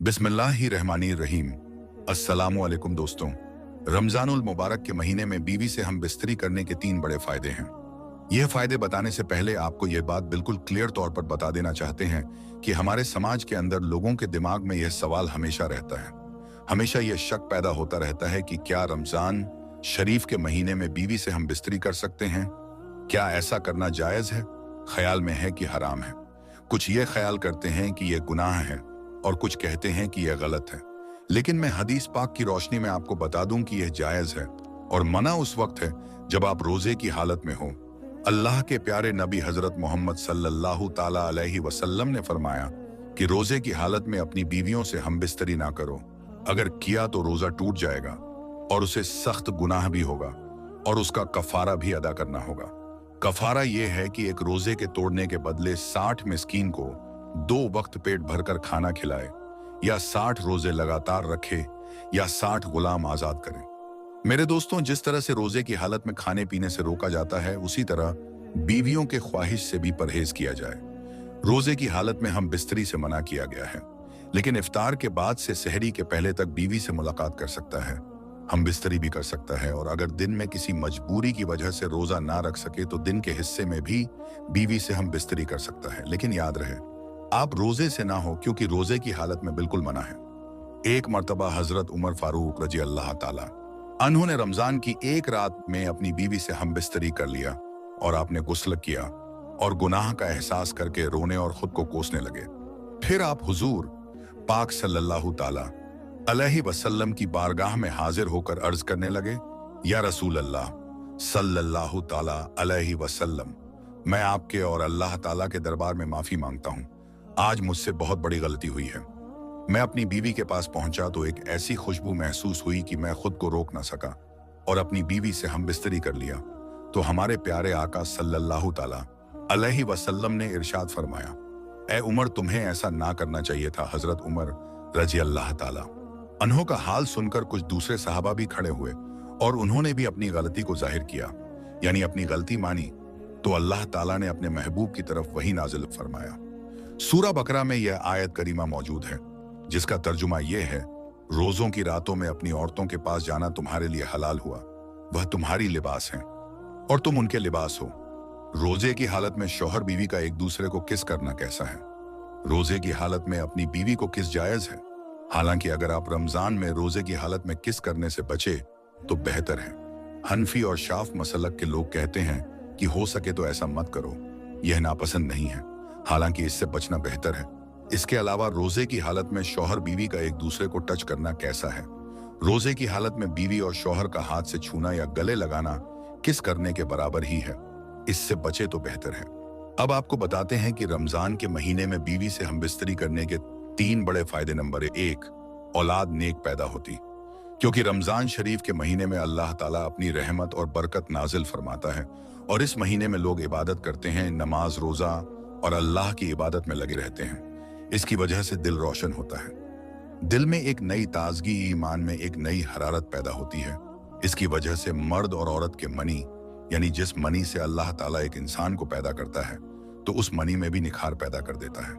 बिस्मिल्लाहिर्रहमानिर्रहीम। अस्सलामुअलैकुम दोस्तों। रमजानुल मुबारक के महीने में बीवी से हम बिस्तरी करने के 3 बड़े फायदे हैं। यह फायदे बताने से पहले आपको यह बात बिल्कुल क्लियर तौर पर बता देना चाहते हैं कि हमारे समाज के अंदर लोगों के दिमाग में यह सवाल हमेशा रहता है। हमेशा यह शक पैदा होता रहता है कि क्या रमजान शरीफ के महीने में बीवी से हम बिस्तरी कर सकते हैं? क्या ऐसा करना जायज है? ख्याल में है कि हराम है। कुछ ये ख्याल करते हैं कि यह गुनाह है और कुछ कहते हैं कि यह गलत है। लेकिन मैं हदीस पाक की रोशनी में आपको बता दूं कि यह जायज है और मना उस वक्त है जब आप रोजे की हालत में हो। अल्लाह के प्यारे नबी हजरत मोहम्मद सल्लल्लाहु ताला अलैहि वसल्लम ने फरमाया कि रोजे की हालत में अपनी बीवियों से हम बिस्तरी ना करो। अगर किया तो रोजा टूट जाएगा और उसे सख्त गुनाह भी होगा और उसका कफारा भी अदा करना होगा। कफारा यह है कि एक रोजे के तोड़ने के बदले 60 मिस्कीन को 2 वक्त पेट भरकर खाना खिलाए, या 60 रोजे लगातार रखे, या 60 गुलाम आजाद करें। मेरे दोस्तों, जिस तरह से रोजे की हालत में खाने पीने से रोका जाता है, उसी तरह बीवियों के ख्वाहिश से भी परहेज किया जाए। रोजे की हालत में हम बिस्तरी से मना किया गया है, लेकिन इफ्तार के बाद से सहरी के पहले तक बीवी से मुलाकात कर सकता है, हम बिस्तरी भी कर सकता है। और अगर दिन में किसी मजबूरी की वजह से रोजा ना रख सके तो दिन के हिस्से में भी बीवी से हम बिस्तरी कर सकता है। लेकिन याद रहे, आप रोजे से ना हो, क्योंकि रोजे की हालत में बिल्कुल मना है। एक मर्तबा हजरत उमर फारूक रजी अल्लाह ताला अन्हों ने रमजान की एक रात में अपनी बीवी से हम बिस्तरी कर लिया और आपने गुस्ल किया और गुनाह का एहसास करके रोने और खुद को कोसने लगे। फिर आप हुजूर पाक सल्लल्लाहु ताला अलैहि वसल्लम की बारगाह में हाजिर होकर अर्ज करने लगे, या रसूल अल्लाह सल्लल्लाहु ताला अलैहि वसल्लम, मैं आपके और अल्लाह ताला के दरबार में माफी मांगता हूँ। आज मुझसे बहुत बड़ी गलती हुई है। मैं अपनी बीवी के पास पहुंचा तो एक ऐसी खुशबू महसूस हुई कि मैं खुद को रोक ना सका और अपनी बीवी से हम बिस्तरी कर लिया। तो हमारे प्यारे आका सल्लल्लाहु ताला अलैहि वसल्लम ने इरशाद फरमाया, ए उमर, तुम्हें ऐसा ना करना चाहिए था। हजरत उमर रजी अल्लाह ताला अन्हों का हाल सुनकर कुछ दूसरे सहाबा भी खड़े हुए और उन्होंने भी अपनी गलती को जाहिर किया, यानी अपनी गलती मानी। तो अल्लाह ताला ने अपने महबूब की तरफ वही नाजिल फरमाया। सूरा बकरा में यह आयत करीमा मौजूद है, जिसका तर्जुमा यह है, रोजों की रातों में अपनी औरतों के पास जाना तुम्हारे लिए हलाल हुआ। वह तुम्हारी लिबास हैं और तुम उनके लिबास हो। रोजे की हालत में शौहर बीवी का एक दूसरे को किस करना कैसा है? रोजे की हालत में अपनी बीवी को किस जायज है? हालांकि अगर आप रमजान में रोजे की हालत में किस करने से बचे तो बेहतर है। हनफी और शाफ मसलक के लोग कहते हैं कि हो सके तो ऐसा मत करो, यह नापसंद नहीं है, हालांकि इससे बचना बेहतर है। इसके अलावा रोजे की हालत में शौहर बीवी का एक दूसरे को टच करना कैसा है? रोजे की हालत में बीवी और शौहर का हाथ से छूना या गले लगाना किस करने के बराबर ही है, इससे बचे तो बेहतर है। अब आपको बताते हैं कि रमजान के महीने में बीवी से हम बिस्तरी करने के 3 बड़े फायदे। नंबर 1, औलाद नेक पैदा होती। क्योंकि रमजान शरीफ के महीने में अल्लाह ताला अपनी रहमत और बरकत नाजिल फरमाता है और इस महीने में लोग इबादत करते हैं, नमाज, रोजा और अल्लाह की इबादत में लगे रहते हैं। इसकी वजह से दिल रोशन होता है। दिल में एक नई ताजगी, ईमान में एक नई हरारत पैदा होती है। इसकी वजह से मर्द और औरत के मनी, यानी जिस मनी से अल्लाह ताला एक इंसान को पैदा करता है, तो उस मनी में भी निखार पैदा कर देता है।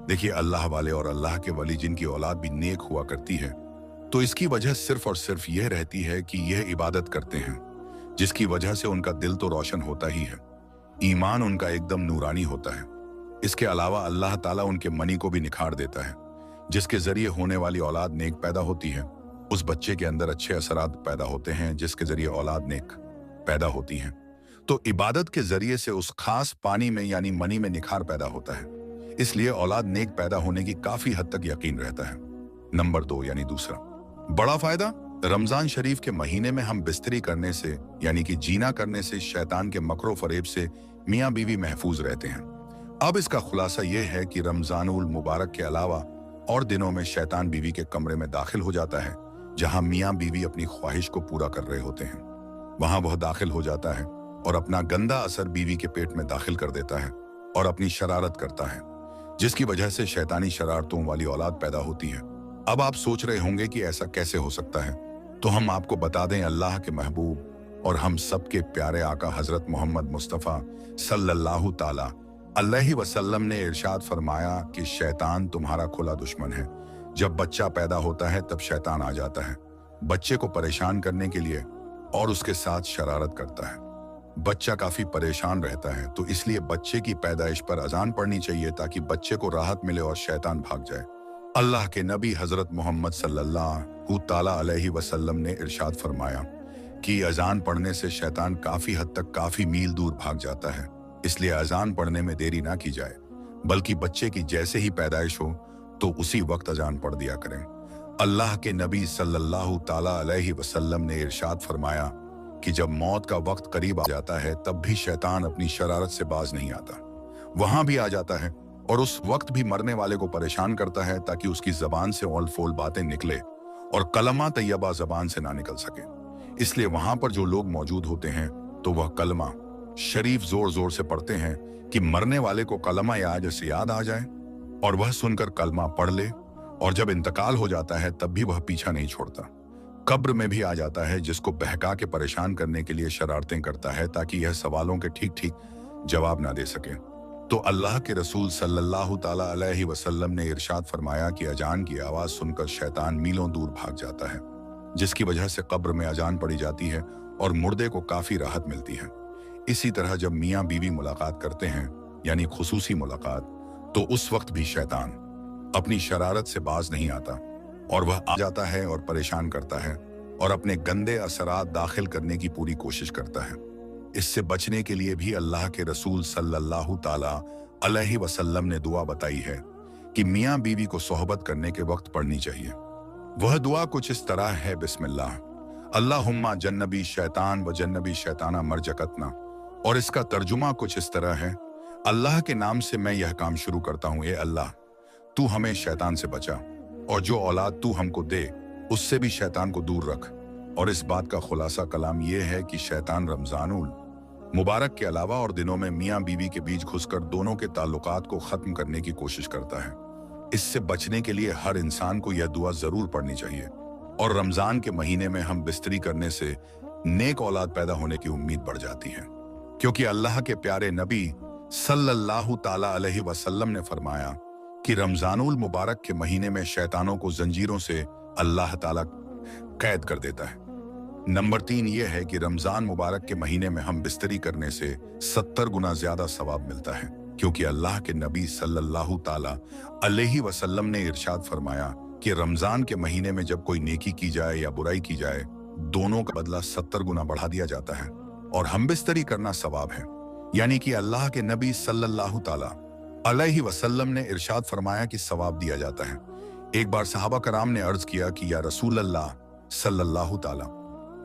देखिए, अल्लाह वाले और अल्लाह के वली जिनकी औलाद भी नेक हुआ करती है, तो इसकी वजह सिर्फ और सिर्फ यह रहती है कि यह इबादत करते हैं, जिसकी वजह से उनका दिल तो रोशन होता ही है, ईमान उनका एकदम नूरानी होता है। इसके अलावा अल्लाह ताला उनके मनी को भी निखार देता है, जिसके जरिए होने वाली औलाद नेक पैदा होती है। उस बच्चे के अंदर अच्छे असरात पैदा होते हैं, जिसके जरिए औलाद नेक पैदा होती है। तो इबादत के जरिए से उस खास पानी में यानी मनी में निखार पैदा होता है, इसलिए औलाद नेक पैदा होने की काफी हद तक यकीन रहता है। नंबर 2 यानी दूसरा बड़ा फायदा, रमजान शरीफ के महीने में हम बिस्तरी करने से यानी कि जीना करने से शैतान के मकरो फरेब से मियाँ बीवी महफूज रहते हैं। अब इसका खुलासा यह है कि रमजानुल मुबारक के अलावा और दिनों में शैतान बीवी के कमरे में दाखिल हो जाता है, जहां मियाँ बीवी अपनी ख्वाहिश को पूरा कर रहे होते हैं। वहां वह दाखिल हो जाता है और अपना गंदा असर बीवी के पेट में दाखिल कर देता है और अपनी शरारत करता है, जिसकी वजह से शैतानी शरारतों वाली औलाद पैदा होती है। अब आप सोच रहे होंगे कि ऐसा कैसे हो सकता है, तो हम आपको बता दें, अल्लाह के महबूब और हम सबके प्यारे आका हजरत मोहम्मद मुस्तफ़ा सल्लल्लाहु ताला अलैहि वसल्लम ने इरशाद फरमाया कि शैतान तुम्हारा खुला दुश्मन है, जब बच्चा पैदा होता है तब शैतान आ जाता है बच्चे को परेशान करने के लिए और उसके साथ शरारत करता है। बच्चा काफी परेशान रहता है, तो इसलिए बच्चे की पैदाइश पर अजान पढ़नी चाहिए ताकि बच्चे को राहत मिले और शैतान भाग जाए। अल्लाह के नबी हजरत मोहम्मद सल्लल्लाहु ताला अलैहि वसल्लम ने इरशाद फरमाया कि अजान पढ़ने से शैतान काफी हद तक काफी मील दूर भाग जाता है, इसलिए अजान पढ़ने में देरी ना की जाए, बल्कि बच्चे की जैसे ही पैदाइश हो तो उसी वक्त अजान पढ़ दिया करें। अल्लाह के नबी सल्लल्लाहु ताला अलैहि वसल्लम ने इरशाद फरमाया कि जब मौत का वक्त करीब आ जाता है तब भी शैतान अपनी शरारत से बाज नहीं आता, वहां भी आ जाता है और उस वक्त भी मरने वाले को परेशान करता है ताकि उसकी जबान से औल फोल बातें निकले और कलमा तैयबा जबान से ना निकल सके। इसलिए वहां पर जो लोग मौजूद होते हैं तो वह कलमा शरीफ जोर जोर से पढ़ते हैं कि मरने वाले को कलमा जैसे याद आ जाए और वह सुनकर कलमा पढ़ ले, और जब इंतकाल हो जाता है तब भी वह पीछा नहीं छोड़ता। कब्र में भी आ जाता है जिसको बहका के परेशान करने के लिए शरारतें करता है ताकि यह सवालों के ठीक ठीक जवाब ना दे सके। तो अल्लाह के रसूल सल्लल्लाहु ताला अलैहि वसल्लम ने इरशाद फरमाया कि अजान की आवाज सुनकर शैतान मीलों दूर भाग जाता है, जिसकी वजह से कब्र में अजान पड़ी जाती है और मुर्दे को काफी राहत मिलती है। इसी तरह जब मियाँ बीवी मुलाकात करते हैं यानी खुसूसी मुलाकात, तो उस वक्त भी शैतान अपनी शरारत से बाज नहीं आता और वह आ जाता है और परेशान करता है और अपने गंदे असरात दाखिल करने की पूरी कोशिश करता है। इससे बचने के लिए भी अल्लाह के रसूल सल्लल्लाहु ताला अलैहि वसल्लम ने दुआ बताई है कि मियाँ बीवी को सोहबत करने के वक्त पढ़नी चाहिए। वह दुआ कुछ इस तरह है, बिस्मिल्लाह अल्लाहुम्मा जन्नबी शैतान व जन्नबी शैताना मरजकतना, और इसका तर्जुमा कुछ इस तरह है, अल्लाह के नाम से मैं यह काम शुरू करता हूँ, ए अल्लाह तू हमें शैतान से बचा और जो औलाद तू हमको दे उससे भी शैतान को दूर रख। और इस बात का खुलासा कलाम यह है कि शैतान रमजानुल मुबारक के अलावा और दिनों में मियाँ बीवी के बीच घुसकर दोनों के ताल्लुकात को खत्म करने की कोशिश करता है। इससे बचने के लिए हर इंसान को यह दुआ जरूर पढ़नी चाहिए। और रमजान के महीने में हम बिस्तरी करने से नेक औलाद पैदा होने की उम्मीद बढ़ जाती है, क्योंकि अल्लाह के प्यारे नबी सल्लल्लाहु ताला अलैहि वसल्लम ने फरमाया कि रमजानुल मुबारक के महीने में शैतानों को जंजीरों से अल्लाह ताला कैद कर देता है। नंबर 3 यह है कि रमजान मुबारक के महीने में हम बिस्तरी करने से 70 गुना ज्यादा सवाब मिलता है, क्योंकि अल्लाह के नबी सल्लल्लाहु ताला अलैहि वसल्लम ने इरशाद फरमाया कि रमजान के महीने में जब कोई नेकी की जाए या बुराई की जाए, दोनों का बदला 70 गुना बढ़ा दिया जाता है और हम बिस्तरी करना सवाब है। यानी कि अल्लाह के नबी सल्लल्लाहु ताला अलैहि वसल्लम ने इरशाद फरमाया कि सवाब दिया जाता है। एक बार सहाबा कराम ने अर्ज किया कि या रसूल अल्लाह सल्लल्लाहु ताला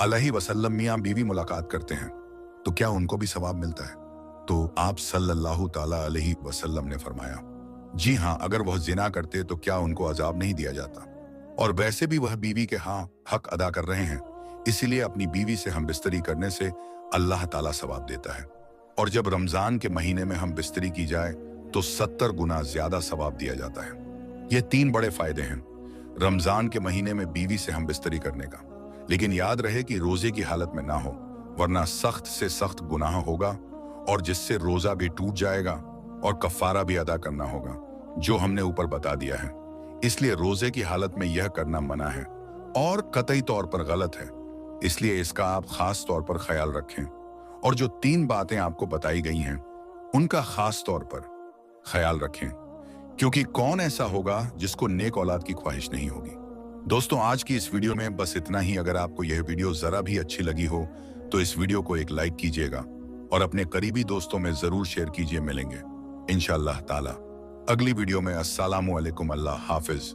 अलैहि वसल्लम मियाँ बीवी मुलाकात करते हैं तो क्या उनको भी सवाब मिलता है? तो आप सल्लल्लाहु ताला अलैहि वसल्लम ने फरमाया, जी हाँ, अगर वह जिना करते तो क्या उनको अजाब नहीं दिया जाता? और वैसे भी वह बीवी के हाँ हक अदा कर रहे हैं, इसीलिए अपनी बीवी से हम बिस्तरी करने से अल्लाह ताला सवाब देता है। और जब रमजान के महीने में हम बिस्तरी की जाए तो 70 गुना ज्यादा सवाब दिया जाता है। ये 3 बड़े फायदे हैं रमजान के महीने में बीवी से हम बिस्तरी करने का। लेकिन याद रहे कि रोजे की हालत में ना हो, वरना सख्त से सख्त गुनाह होगा और जिससे रोजा भी टूट जाएगा और कफारा भी अदा करना होगा, जो हमने ऊपर बता दिया है। इसलिए रोजे की हालत में यह करना मना है और कतई तौर पर गलत है, इसलिए इसका आप खास तौर पर ख्याल रखें। और जो 3 बातें आपको बताई गई हैं उनका खास तौर पर ख्याल रखें, क्योंकि कौन ऐसा होगा जिसको नेक औलाद की ख्वाहिश नहीं होगी। दोस्तों, आज की इस वीडियो में बस इतना ही। अगर आपको यह वीडियो जरा भी अच्छी लगी हो तो इस वीडियो को एक लाइक कीजिएगा और अपने करीबी दोस्तों में जरूर शेयर कीजिए। मिलेंगे इंशाअल्लाह ताला अगली वीडियो में। अस्सलामु अलैकुम, अल्लाह हाफिज।